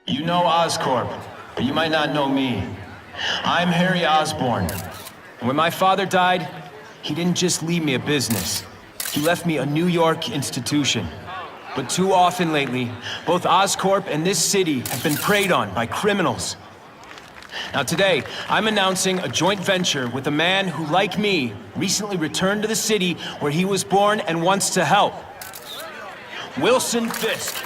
You know Oscorp, but you might not know me. I'm Harry Osborn. When my father died, he didn't just leave me a business. He left me a New York institution. But too often lately, both Oscorp and this city have been preyed on by criminals. Now today, I'm announcing a joint venture with a man who, like me, recently returned to the city where he was born and wants to help. Wilson Fisk.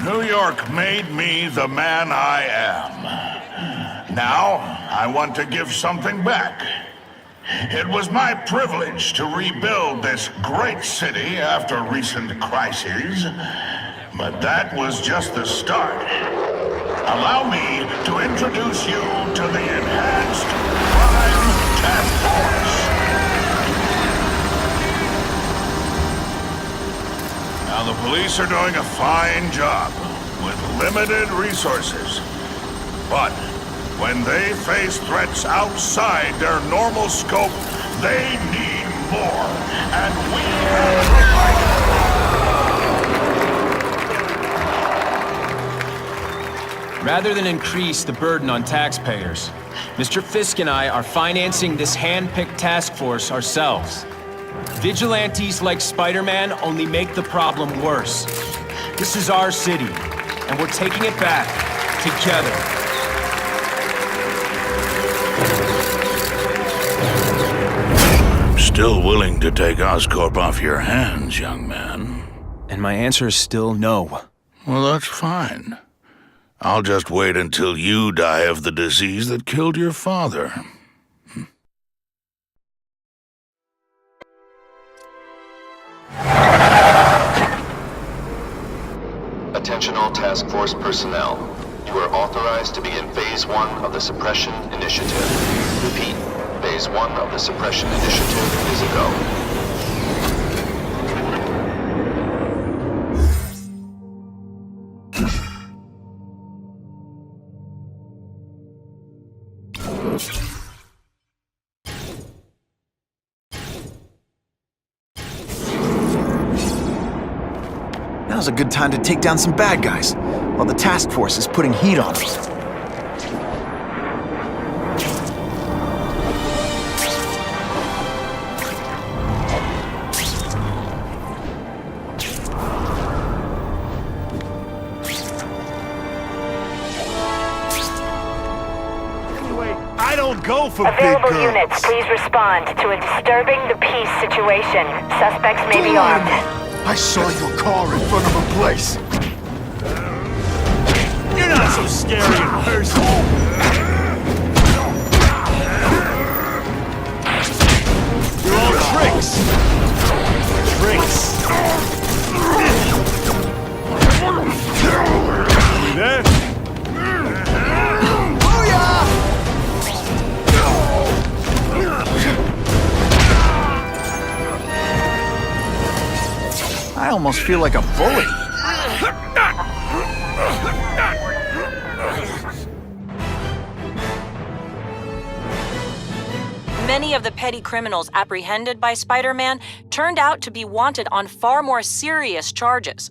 New York made me the man I am. Now, I want to give something back. It was my privilege to rebuild this great city after recent crises, but that was just the start. Allow me to introduce you to the Enhanced Crime Task Force. Now, the police are doing a fine job with limited resources. But when they face threats outside their normal scope, they need more. And we have provided. Rather than increase the burden on taxpayers, Mr. Fisk and I are financing this hand-picked task force ourselves. Vigilantes like Spider-Man only make the problem worse. This is our city, and we're taking it back together. I'm still willing to take Oscorp off your hands, young man. And my answer is still no. Well, that's fine. I'll just wait until you die of the disease that killed your father. Attention all task force personnel. You are authorized to begin Phase 1 of the Suppression Initiative. Repeat, Phase 1 of the Suppression Initiative is a go. Now's a good time to take down some bad guys, while the task force is putting heat on them. I don't go for Available big guns. units, please respond to a disturbing the peace situation. Suspects may be armed. I saw your car in front of a place. You're not so scary in person. You're all tricks. Tricks. You there? I almost feel like a bully. Many of the petty criminals apprehended by Spider-Man turned out to be wanted on far more serious charges.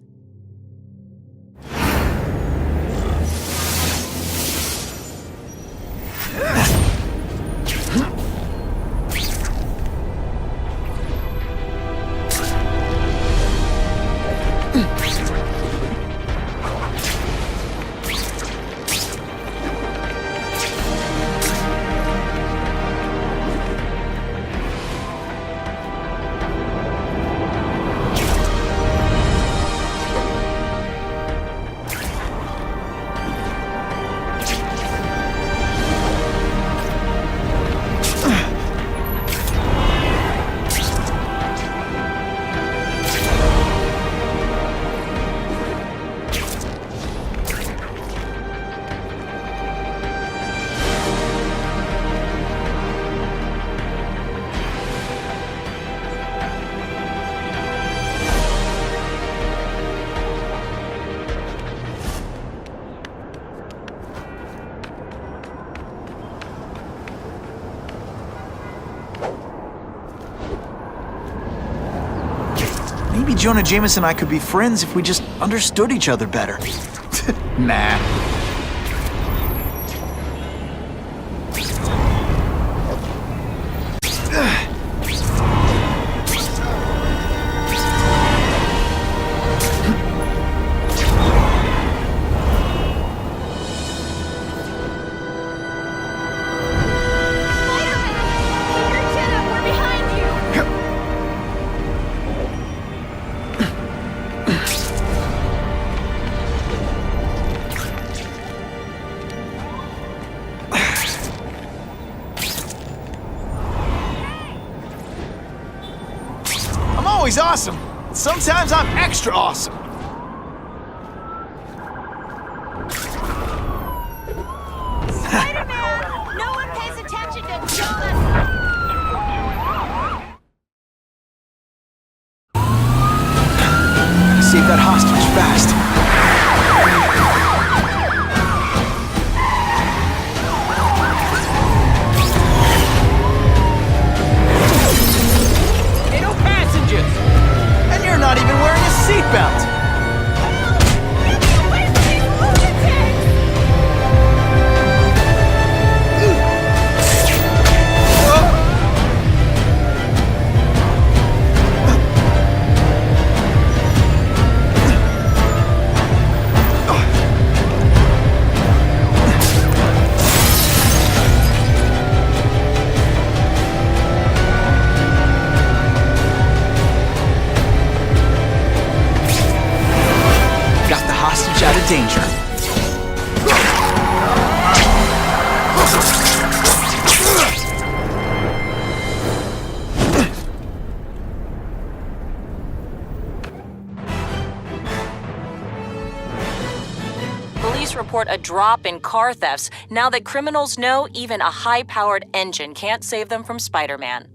Jonah Jameson and I could be friends if we just understood each other better. Nah. Always awesome. Sometimes I'm extra awesome. Spider-Man! No one pays attention to John! Gotta save that hostage fast. Not even wearing a seatbelt. Out of danger. Police report a drop in car thefts now that criminals know even a high-powered engine can't save them from Spider-Man.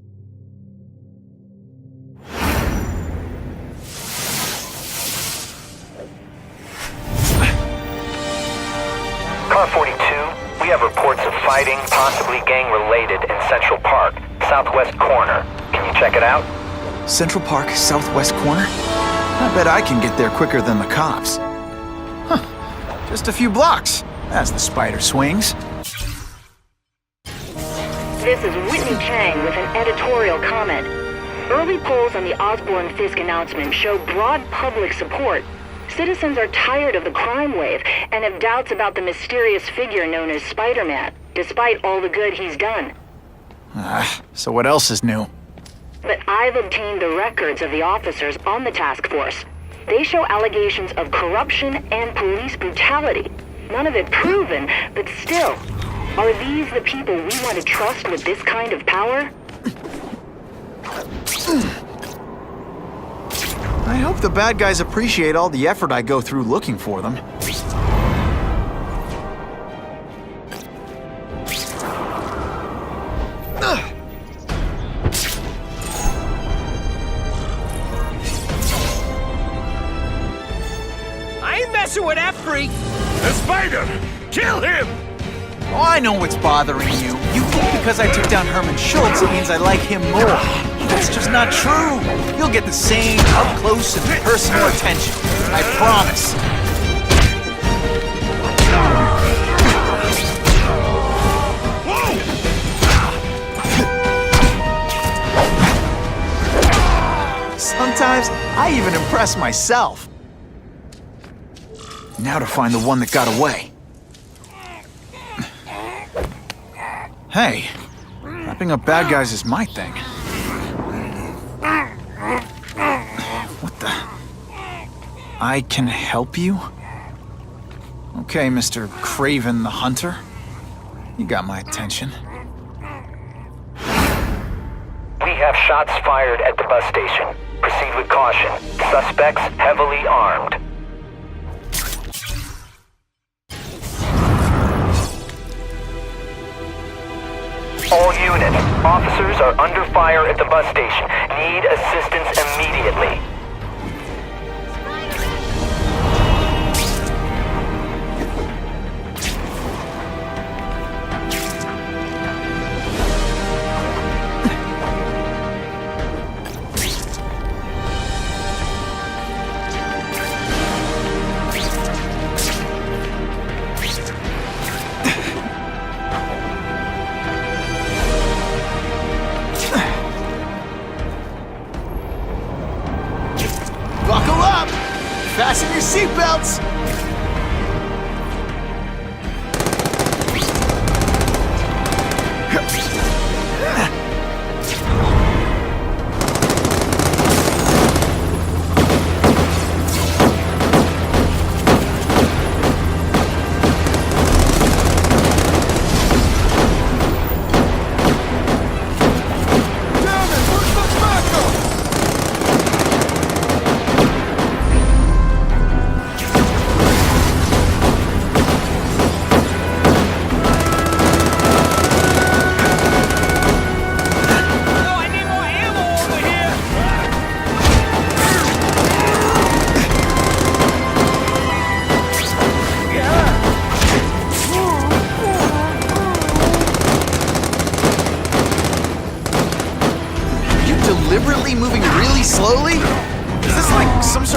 Car 42, we have reports of fighting, possibly gang-related, in Central Park, southwest corner. Can you check it out? Central Park, southwest corner? I bet I can get there quicker than the cops. Huh. Just a few blocks, as the spider swings. This is Whitney Chang with an editorial comment. Early polls on the Osborne-Fisk announcement show broad public support. Citizens are tired of the crime wave and have doubts about the mysterious figure known as Spider-Man, despite all the good he's done. So what else is new? But I've obtained the records of the officers on the task force. They show allegations of corruption and police brutality. None of it proven, but still. Are these the people we want to trust with this kind of power? I hope the bad guys appreciate all the effort I go through looking for them. I ain't messing with that freak! The spider! Kill him! Oh, I know what's bothering you. You think because I took down Herman Schultz, it means I like him more. That's just not true. You'll get the same up-close and personal attention. I promise. Sometimes I even impress myself. Now to find the one that got away. Hey, wrapping up bad guys is my thing. What the? I can help you? Okay, Mr. Craven the Hunter. You got my attention. We have shots fired at the bus station. Proceed with caution. Suspects heavily armed. All units, officers are under fire at the bus station. Need assistance immediately.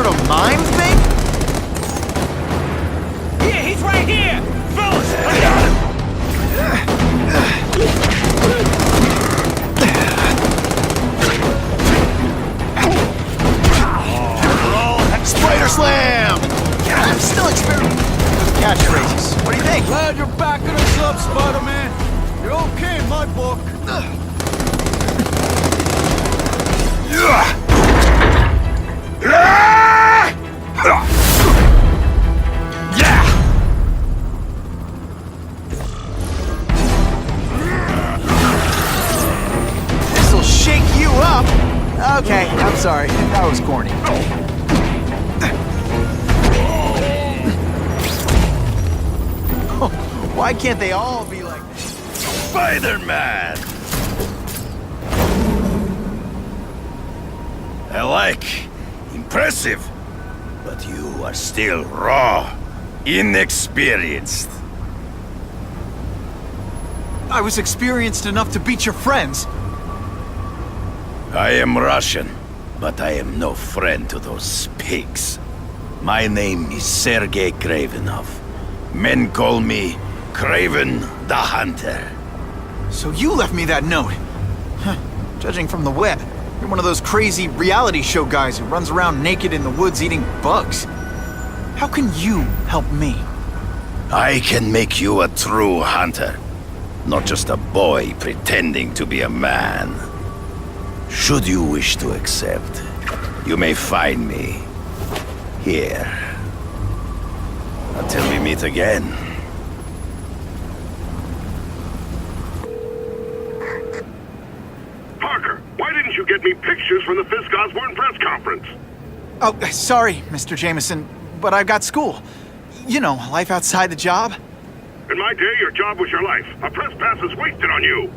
sort of mime thing? Here, he's right here! Fellas, I got him! Spider Slam! I'm still experimenting with catchphrases. What do you think? Glad you're backing us up, Spider-Man. You're okay in my book. This'll shake you up. Okay, I'm sorry. That was corny. Why can't they all be like Spider-Man! I like. Impressive. But you are still raw. Inexperienced. I was experienced enough to beat your friends. I am Russian, but I am no friend to those pigs. My name is Sergei Kravenov. Men call me Kraven the Hunter. So you left me that note. Huh. Judging from the web, you're one of those crazy reality show guys who runs around naked in the woods eating bugs. How can you help me? I can make you a true hunter, not just a boy pretending to be a man. Should you wish to accept, you may find me here. Until we meet again. Parker, why didn't you get me pictures from the Fisk Osborne press conference? Oh, sorry, Mr. Jameson, but I've got school. You know, life outside the job. In my day, your job was your life. A press pass is wasted on you.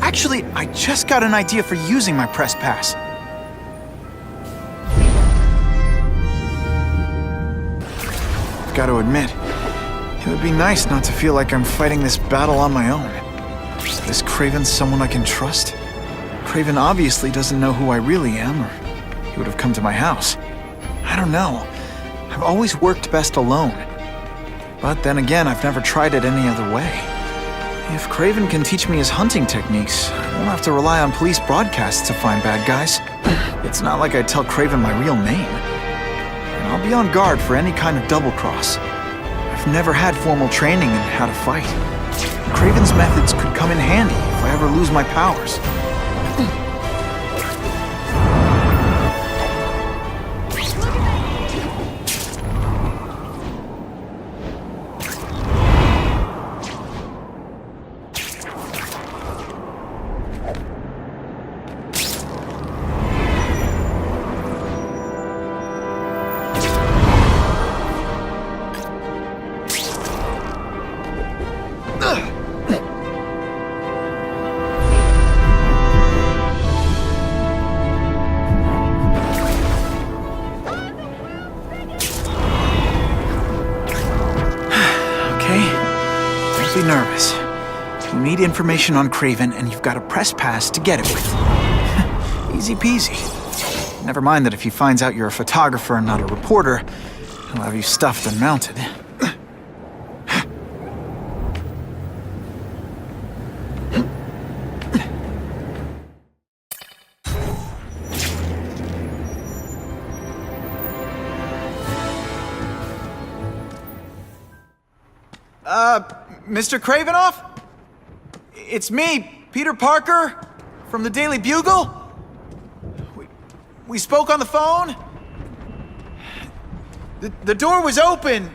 Actually, I just got an idea for using my press pass. I've got to admit, it would be nice not to feel like I'm fighting this battle on my own. Is this Kraven someone I can trust? Kraven obviously doesn't know who I really am, or he would have come to my house. I don't know. I've always worked best alone. But then again, I've never tried it any other way. If Kraven can teach me his hunting techniques, I won't have to rely on police broadcasts to find bad guys. It's not like I tell Kraven my real name. And I'll be on guard for any kind of double-cross. I've never had formal training in how to fight. Kraven's methods could come in handy if I ever lose my powers. Don't be nervous. You need information on Kraven, and you've got a press pass to get it with. Easy peasy. Never mind that if he finds out you're a photographer and not a reporter, he'll have you stuffed and mounted. Mr. Kravenov? It's me, Peter Parker, from the Daily Bugle. We spoke on the phone. The door was open.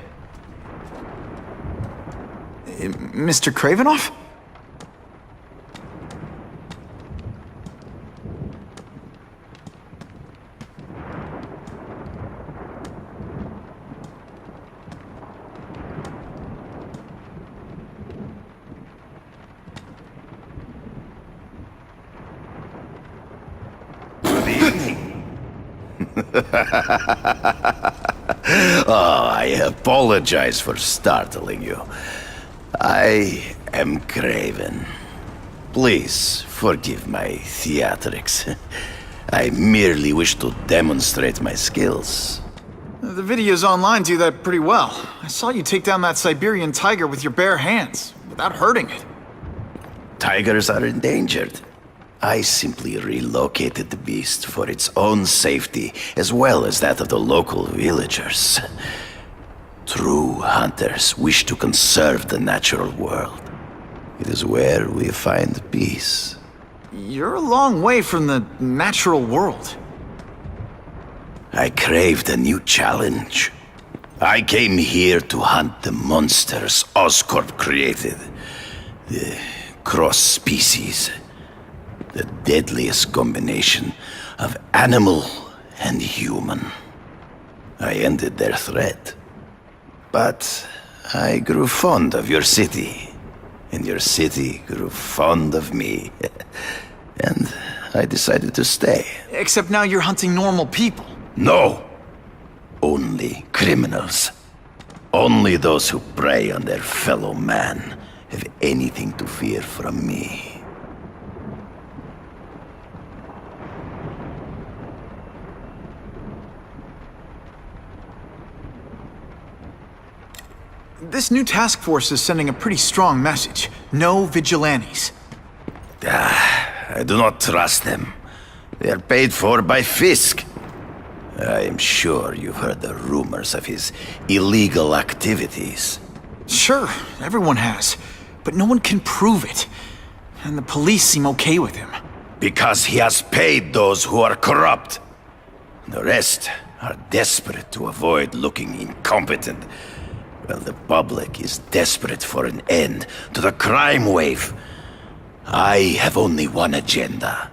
Mr. Kravenov? Oh, I apologize for startling you. I am Kraven. Please forgive my theatrics. I merely wish to demonstrate my skills. The videos online do that pretty well. I saw you take down that Siberian tiger with your bare hands, without hurting it. Tigers are endangered. I simply relocated the beast for its own safety, as well as that of the local villagers. True hunters wish to conserve the natural world. It is where we find peace. You're a long way from the natural world. I craved a new challenge. I came here to hunt the monsters Oscorp created. The cross-species. The deadliest combination of animal and human. I ended their threat. But I grew fond of your city. And your city grew fond of me. And I decided to stay. Except now you're hunting normal people. No! Only criminals. Only those who prey on their fellow man have anything to fear from me. This new task force is sending a pretty strong message. No vigilantes. I do not trust them. They are paid for by Fisk. I am sure you've heard the rumors of his illegal activities. Sure, everyone has. But no one can prove it. And the police seem okay with him. Because he has paid those who are corrupt. The rest are desperate to avoid looking incompetent. Well, the public is desperate for an end to the crime wave. I have only one agenda.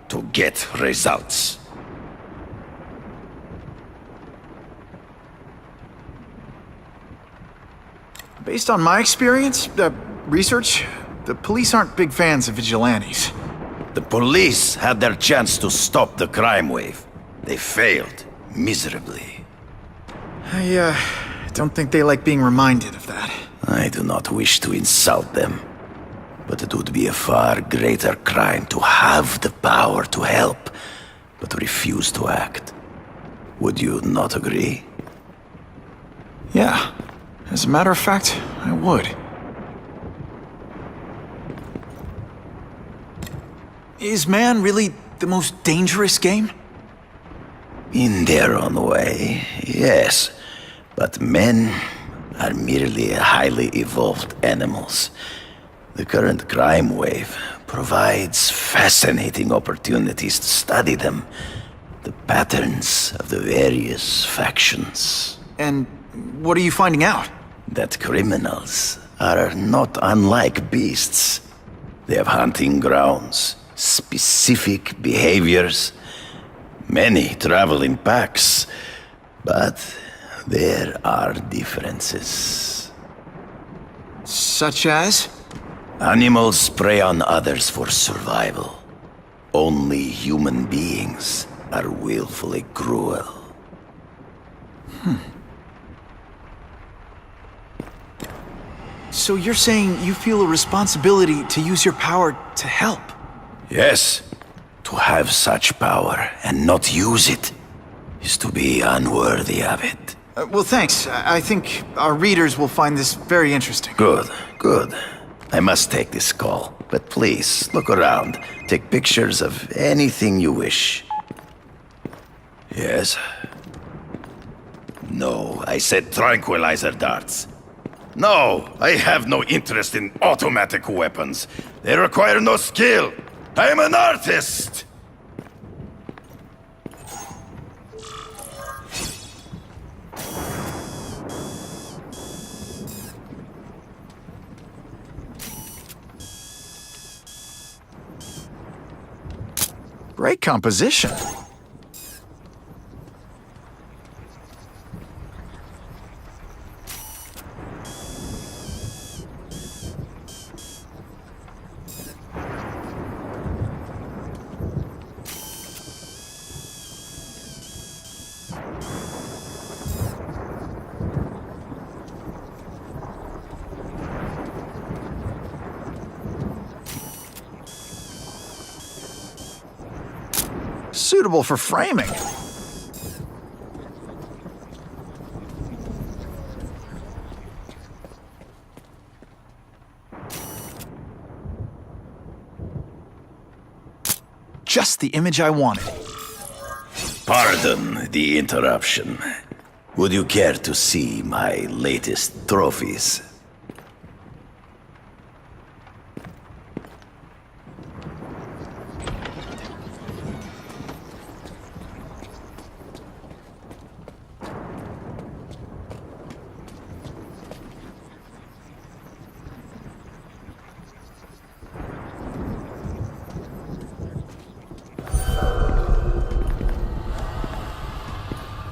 To get results. Based on my experience, research, the police aren't big fans of vigilantes. The police had their chance to stop the crime wave. They failed miserably. I don't think they like being reminded of that. I do not wish to insult them. But it would be a far greater crime to have the power to help, but refuse to act. Would you not agree? Yeah. As a matter of fact, I would. Is man really the most dangerous game? In their own way, yes. But men are merely highly evolved animals. The current crime wave provides fascinating opportunities to study them. The patterns of the various factions. And what are you finding out? That criminals are not unlike beasts. They have hunting grounds, specific behaviors. Many travel in packs, but there are differences. Such as? Animals prey on others for survival. Only human beings are willfully cruel. So you're saying you feel a responsibility to use your power to help? Yes. To have such power and not use it is to be unworthy of it. Well, thanks. I think our readers will find this very interesting. Good, good. I must take this call, but please, look around. Take pictures of anything you wish. Yes? No, I said tranquilizer darts. No, I have no interest in automatic weapons. They require no skill. I am an artist! Great composition. suitable for framing. Just the image I wanted. Pardon the interruption. Would you care to see my latest trophies?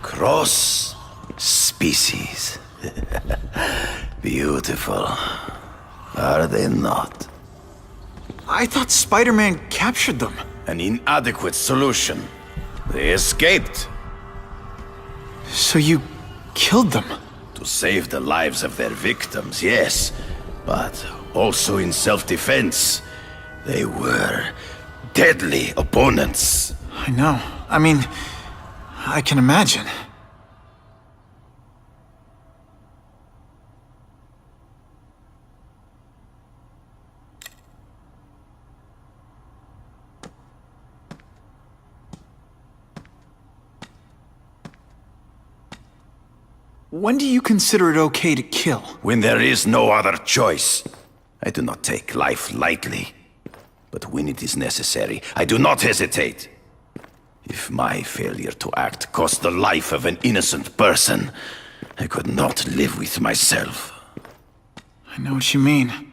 Cross species. Beautiful. Are they not? I thought Spider-Man captured them. An inadequate solution. They escaped. So you killed them? To save the lives of their victims, yes. But also in self-defense. They were deadly opponents. I know. I mean, I can imagine. When do you consider it okay to kill? When there is no other choice. I do not take life lightly. But when it is necessary, I do not hesitate. If my failure to act cost the life of an innocent person, I could not live with myself. I know what you mean.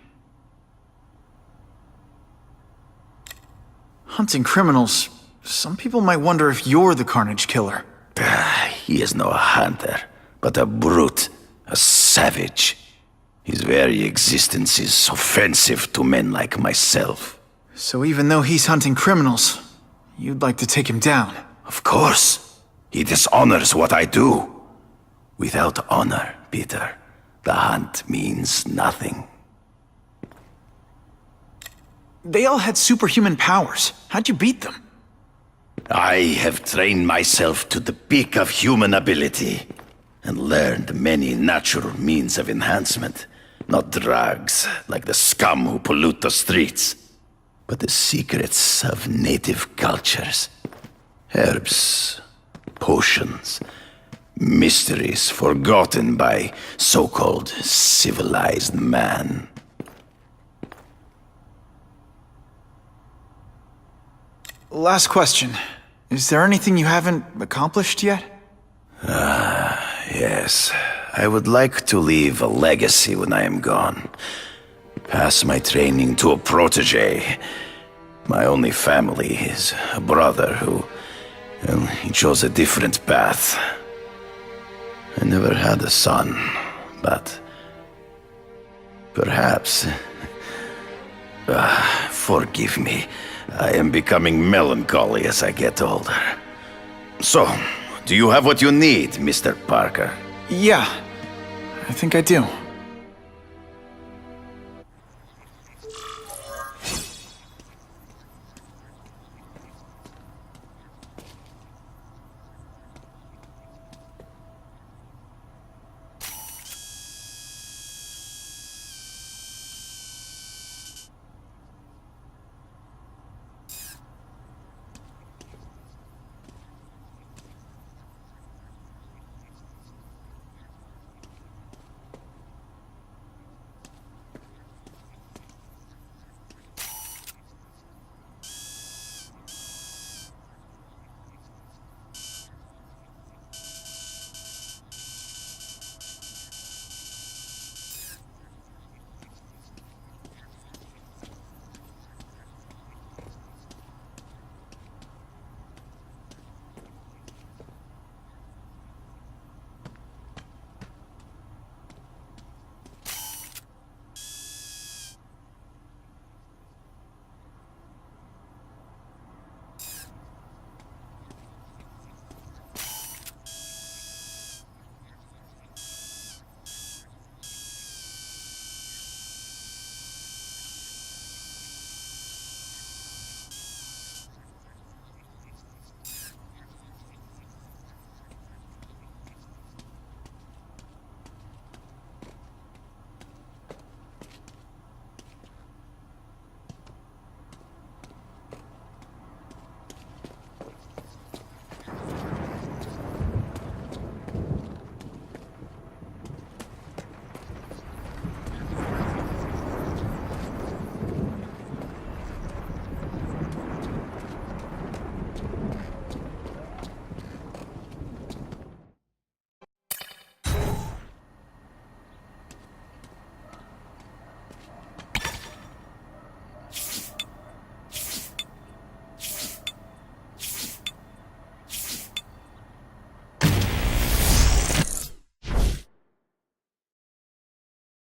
Hunting criminals, some people might wonder if you're the Carnage Killer. He is no hunter, but a brute, a savage. His very existence is offensive to men like myself. So even though he's hunting criminals, you'd like to take him down? Of course. He dishonors what I do. Without honor, Peter, the hunt means nothing. They all had superhuman powers. How'd you beat them? I have trained myself to the peak of human ability, and learned many natural means of enhancement. Not drugs, like the scum who pollute the streets, but the secrets of native cultures. Herbs, potions, mysteries forgotten by so-called civilized man. Last question. Is there anything you haven't accomplished yet? Yes. I would like to leave a legacy when I am gone. Pass my training to a protege. My only family is a brother who... well, he chose a different path. I never had a son, but... perhaps... forgive me. I am becoming melancholy as I get older. So, do you have what you need, Mr. Parker? Yeah, I think I do.